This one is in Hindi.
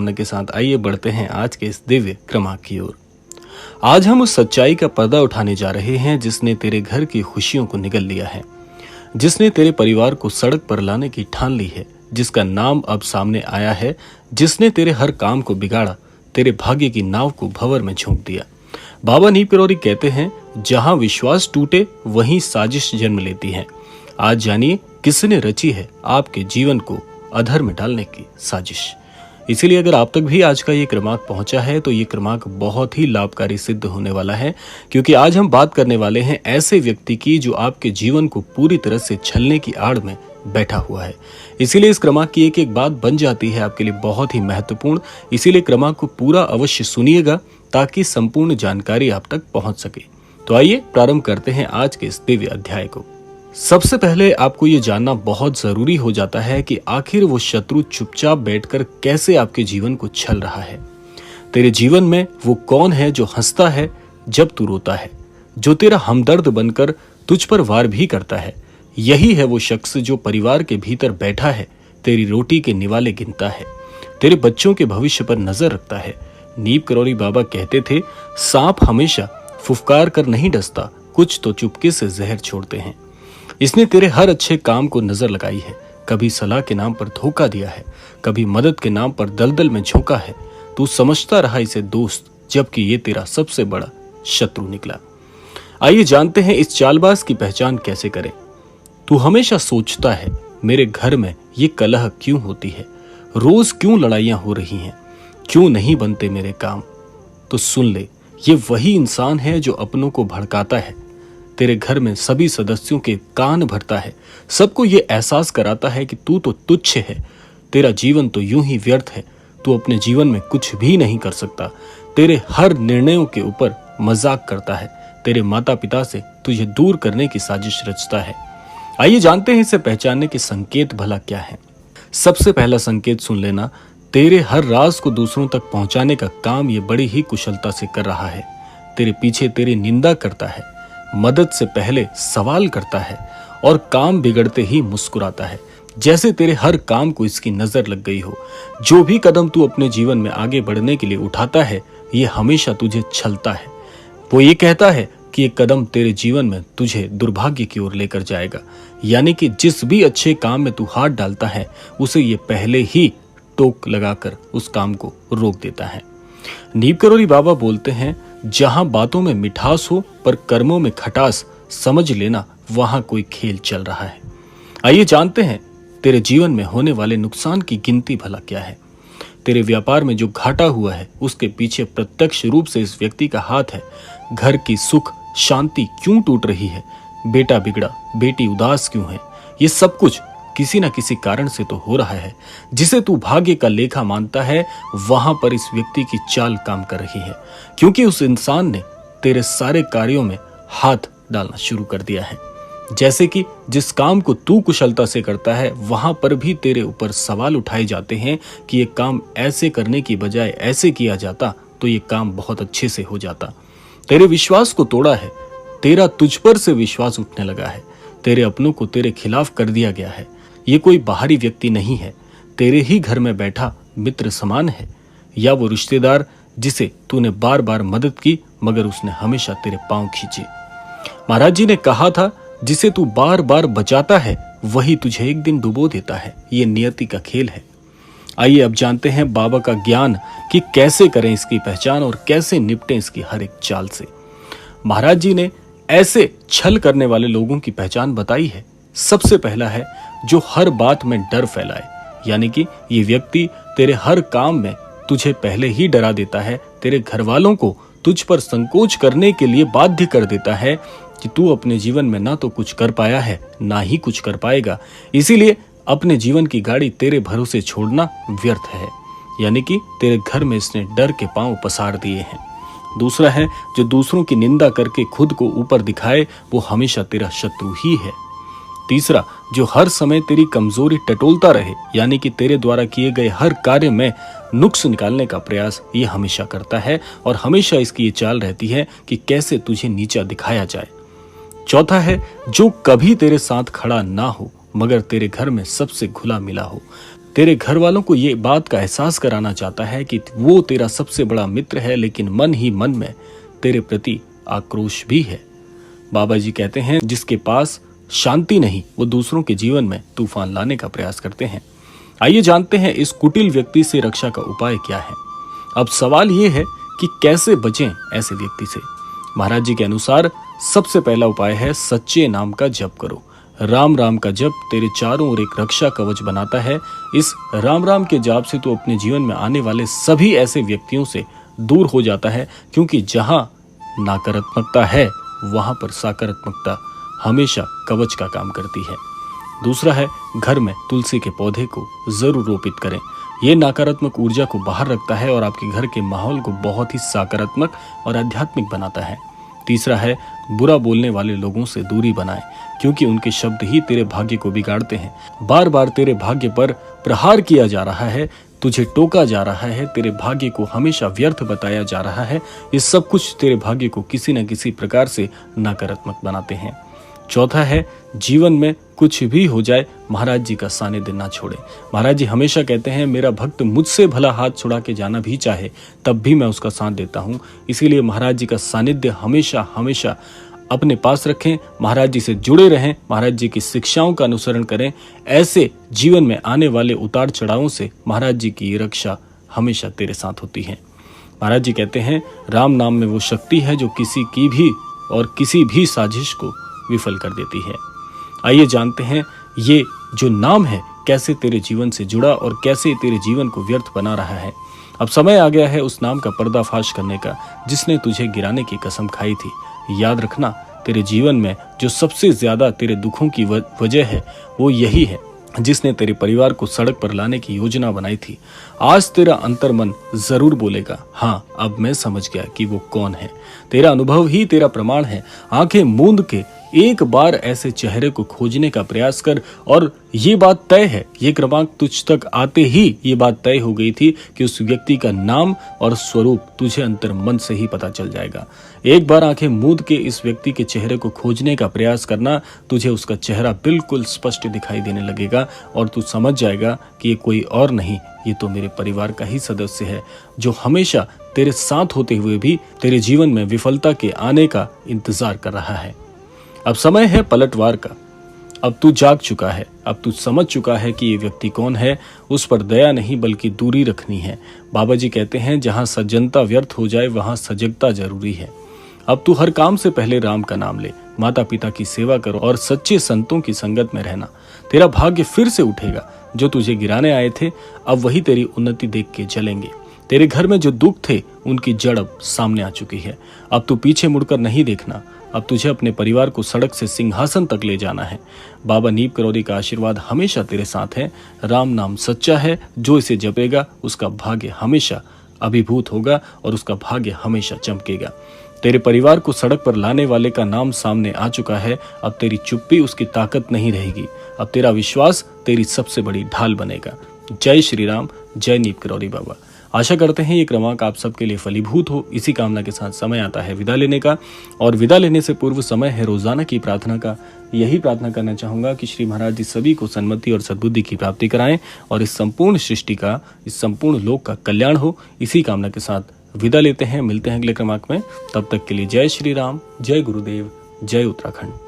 शुभकामना के साथ आइए बढ़ते हैं आज के इस दिव्य क्रमांक की ओर। आज हम उस सच्चाई का पर्दा उठाने जा रहे हैं जिसने तेरे घर की खुशियों को निगल लिया है, जिसने तेरे परिवार को सड़क पर लाने की ठान ली है, जिसका नाम अब सामने आया है, जिसने तेरे हर काम को बिगाड़ा, तेरे भाग्य की नाव को भंवर में झोंक दिया। बाबा नीम करौरी कहते हैं, जहां विश्वास टूटे वहीं साजिश जन्म लेती है। आज जानिए किसने रची है आपके जीवन को अधर में डालने की साजिश। इसीलिए अगर आप तक भी आज का ये क्रमांक पहुंचा है तो ये क्रमांक बहुत ही लाभकारी सिद्ध होने वाला है, क्योंकि आज हम बात करने वाले हैं ऐसे व्यक्ति की जो आपके जीवन को पूरी तरह से छलने की आड़ में बैठा हुआ है। इसीलिए इस क्रमांक की एक एक बात बन जाती है आपके लिए बहुत ही महत्वपूर्ण। इसीलिए क्रमांक को पूरा अवश्य सुनिएगा ताकि संपूर्ण जानकारी आप तक पहुंच सके। तो आइए प्रारंभ करते हैं आज के इस दिव्य अध्याय को। सबसे पहले आपको ये जानना बहुत जरूरी हो जाता है कि आखिर वो शत्रु चुपचाप बैठकर कैसे आपके जीवन को छल रहा है। तेरे जीवन में वो कौन है जो हंसता है जब तू रोता है, जो तेरा हमदर्द बनकर तुझ पर वार भी करता है। यही है वो शख्स जो परिवार के भीतर बैठा है, तेरी रोटी के निवाले गिनता है, तेरे बच्चों के भविष्य पर नजर रखता है। नीम करौरी बाबा कहते थे, सांप हमेशा फुफकार कर नहीं डसता, कुछ तो चुपके से जहर छोड़ते हैं। इसने तेरे हर अच्छे काम को नजर लगाई है, कभी सलाह के नाम पर धोखा दिया है, कभी मदद के नाम पर दलदल में झोंका है। तू समझता रहा इसे दोस्त, जबकि ये तेरा सबसे बड़ा शत्रु निकला। आइए जानते हैं इस चालबाज की पहचान कैसे करें। तू हमेशा सोचता है, मेरे घर में ये कलह क्यों होती है, रोज क्यों लड़ाइयां हो रही हैं, क्यों नहीं बनते मेरे काम। तो सुन ले, ये वही इंसान है जो अपनों को भड़काता है, तेरे घर में सभी सदस्यों के कान भरता है, सबको ये एहसास कराता है कि तू तो तुच्छ है, तेरा जीवन तो यूं ही व्यर्थ है, तू अपने जीवन में कुछ भी नहीं कर सकता। तेरे हर निर्णयों के ऊपर मजाक करता है, तेरे माता पिता से तुझे दूर करने की साजिश रचता है। आइए जानते हैं इसे पहचानने के संकेत भला क्या है। सबसे पहला संकेत सुन लेना, तेरे हर राज को दूसरों तक पहुंचाने का काम ये बड़ी ही कुशलता से कर रहा है। तेरे पीछे तेरी निंदा करता है, मदद से पहले सवाल करता है और काम बिगड़ते ही मुस्कुराता है, जैसे तेरे हर काम को इसकी नजर लग गई हो। जो भी कदम तू अपने जीवन में आगे बढ़ने के लिए उठाता है, ये हमेशा तुझे छलता है। वो ये कहता है कि ये कदम तेरे जीवन में तुझे दुर्भाग्य की ओर लेकर जाएगा, यानी कि जिस भी अच्छे काम में तू हाथ डालता है उसे ये पहले ही टोक लगाकर उस काम को रोक देता है। नीम करौरी बाबा बोलते हैं, जहां बातों में मिठास हो पर कर्मों में खटास, समझ लेना वहां कोई खेल चल रहा है। आइए जानते हैं तेरे जीवन में होने वाले नुकसान की गिनती भला क्या है। तेरे व्यापार में जो घाटा हुआ है उसके पीछे प्रत्यक्ष रूप से इस व्यक्ति का हाथ है। घर की सुख शांति क्यों टूट रही है, बेटा बिगड़ा, बेटी उदास क्यों है, ये सब कुछ किसी न किसी कारण से तो हो रहा है। जिसे तू भाग्य का लेखा मानता है, वहां पर इस व्यक्ति की चाल काम कर रही है, क्योंकि उस इंसान ने तेरे सारे कार्यों में हाथ डालना शुरू कर दिया है। जैसे कि जिस काम को तू कुशलता से करता है, वहां पर भी तेरे ऊपर सवाल उठाए जाते हैं कि ये काम ऐसे करने की बजाय ऐसे किया जाता तो ये काम बहुत अच्छे से हो जाता। तेरे विश्वास को तोड़ा है, तेरा तुझ पर से विश्वास उठने लगा है, तेरे अपनों को तेरे खिलाफ कर दिया गया है। ये कोई बाहरी व्यक्ति नहीं है, तेरे ही घर में बैठा मित्र समान है, या वो रिश्तेदार जिसे तूने बार बार मदद की मगर उसने हमेशा तेरे पांव खींचे। महाराज जी ने कहा था, जिसे तू बार बार बचाता है वही तुझे एक दिन डुबो देता है। ये नियति का खेल है। आइए अब जानते हैं बाबा का ज्ञान कि कैसे करें इसकी पहचान और कैसे निपटें इसकी हर एक चाल से। महाराज जी ने ऐसे छल करने वाले लोगों की पहचान बताई है। सबसे पहला है जो हर बात में डर फैलाए, यानी कि ये व्यक्ति तेरे हर काम में तुझे पहले ही डरा देता है, तेरे घर वालों को तुझ पर संकोच करने के लिए बाध्य कर देता है कि तू अपने जीवन में ना तो कुछ कर पाया है ना ही कुछ कर पाएगा, इसीलिए अपने जीवन की गाड़ी तेरे भरोसे छोड़ना व्यर्थ है, यानी कि तेरे घर में इसने डर के पांव पसार दिए हैं। दूसरा है जो दूसरों की निंदा करके खुद को ऊपर दिखाए, वो हमेशा तेरा शत्रु ही है। तीसरा, जो हर समय तेरी कमजोरी टटोलता रहे, यानी कि तेरे द्वारा किए गए हर कार्य में नुक्स निकालने का प्रयास ये हमेशा करता है और हमेशा इसकी ये चाल रहती है कि कैसे तुझे नीचा दिखाया जाए। चौथा है जो कभी तेरे साथ खड़ा ना हो मगर तेरे घर में सबसे घुला मिला हो। तेरे घर वालों को ये बात का एहसास कराना चाहता है कि वो तेरा सबसे बड़ा मित्र है, लेकिन मन ही मन में तेरे प्रति आक्रोश भी है। बाबा जी कहते हैं, जिसके पास शांति नहीं वो दूसरों के जीवन में तूफान लाने का प्रयास करते हैं। आइए जानते हैं इस कुटिल व्यक्ति से रक्षा का उपाय क्या है। अब सवाल ये है कि कैसे बचें ऐसे व्यक्ति से। महाराज जी के अनुसार सबसे पहला उपाय है सच्चे नाम का जप करो। राम राम का जप तेरे चारों ओर एक रक्षा कवच बनाता है। इस राम राम के जाप से तो अपने जीवन में आने वाले सभी ऐसे व्यक्तियों से दूर हो जाता है, क्योंकि जहां नकारात्मकता है वहां पर सकारात्मकता हमेशा कवच का काम करती है। दूसरा है घर में तुलसी के पौधे को जरूर रोपित करें। ये नकारात्मक ऊर्जा को बाहर रखता है और आपके घर के माहौल को बहुत ही सकारात्मक और आध्यात्मिक बनाता है। तीसरा है बुरा बोलने वाले लोगों से दूरी बनाएं, क्योंकि उनके शब्द ही तेरे भाग्य को बिगाड़ते हैं। बार बार तेरे भाग्य पर प्रहार किया जा रहा है, तुझे टोका जा रहा है, तेरे भाग्य को हमेशा व्यर्थ बताया जा रहा है। ये सब कुछ तेरे भाग्य को किसी न किसी प्रकार से नकारात्मक बनाते हैं। चौथा है जीवन में कुछ भी हो जाए महाराज जी का सानिध्य ना छोड़े। महाराज जी हमेशा कहते हैं, मेरा भक्त मुझसे भला हाथ छुड़ा के जाना भी चाहे तब भी मैं उसका साथ देता हूँ। इसीलिए महाराज जी का सानिध्य हमेशा हमेशा अपने पास रखें, महाराज जी से जुड़े रहें, महाराज जी की शिक्षाओं का अनुसरण करें। ऐसे जीवन में आने वाले उतार चढ़ावों से महाराज जी की रक्षा हमेशा तेरे साथ होती है। महाराज जी कहते हैं, राम नाम में वो शक्ति है जो किसी की भी और किसी भी साजिश को विफल कर देती है। आइए जानते हैं ये जो नाम है कैसे तेरे जीवन से जुड़ा और कैसे तेरे जीवन को व्यर्थ बना रहा है। अब समय आ गया है उस नाम का पर्दाफाश करने का जिसने तुझे गिराने की कसम खाई थी। याद रखना, तेरे जीवन में जो सबसे ज्यादा तेरे दुखों की वजह है वो यही है जिसने तेरे परिवार को सड़क पर लाने की योजना बनाई थी। आज तेरा अंतर्मन जरूर बोलेगा, हाँ अब मैं समझ गया कि वो कौन है। तेरा अनुभव ही तेरा प्रमाण है। आंखें मूंद के एक बार ऐसे चेहरे को खोजने का प्रयास कर और ये बात तय है, ये क्रमांक तुझ तक आते ही ये बात तय हो गई थी कि उस व्यक्ति का नाम और स्वरूप तुझे अंतर मन से ही पता चल जाएगा। एक बार आंखें मूंद के इस व्यक्ति के चेहरे को खोजने का प्रयास करना, तुझे उसका चेहरा बिल्कुल स्पष्ट दिखाई देने लगेगा और तू समझ जाएगा कि ये कोई और नहीं, ये तो मेरे परिवार का ही सदस्य है जो हमेशा तेरे साथ होते हुए भी तेरे जीवन में विफलता के आने का इंतजार कर रहा है। अब समय है पलटवार का। अब तू जाग चुका है, अब तू समझ चुका है कि ये व्यक्ति कौन है। उस पर दया नहीं बल्कि दूरी रखनी है। बाबा जी कहते हैं, जहां सज्जनता व्यर्थ हो जाए वहां सजगता जरूरी है। अब तू हर काम से पहले राम का नाम ले, माता पिता की सेवा करो और सच्चे संतों की संगत में रहना। तेरा भाग्य फिर से उठेगा। जो तुझे गिराने आए थे अब वही तेरी उन्नति देख के चलेंगे। तेरे घर में जो दुख थे उनकी जड़ अब सामने आ चुकी है। अब तू पीछे मुड़कर नहीं देखना। अब तुझे अपने परिवार को सड़क से सिंहासन तक ले जाना है। बाबा नीम करौरी का आशीर्वाद हमेशा तेरे साथ है। राम नाम सच्चा है, जो इसे जपेगा उसका भाग्य हमेशा अभिभूत होगा और उसका भाग्य हमेशा चमकेगा। तेरे परिवार को सड़क पर लाने वाले का नाम सामने आ चुका है। अब तेरी चुप्पी उसकी ताकत नहीं रहेगी। अब तेरा विश्वास तेरी सबसे बड़ी ढाल बनेगा। जय श्री राम, जय नीम करौरी बाबा। आशा करते हैं ये क्रमांक आप सबके लिए फलीभूत हो। इसी कामना के साथ समय आता है विदा लेने का, और विदा लेने से पूर्व समय है रोजाना की प्रार्थना का। यही प्रार्थना करना चाहूंगा कि श्री महाराज जी सभी को सन्मति और सद्बुद्धि की प्राप्ति कराएं और इस संपूर्ण सृष्टि का, इस संपूर्ण लोक का कल्याण हो। इसी कामना के साथ विदा लेते हैं। मिलते हैं अगले क्रमांक में। तब तक के लिए जय श्री राम, जय गुरुदेव, जय उत्तराखंड।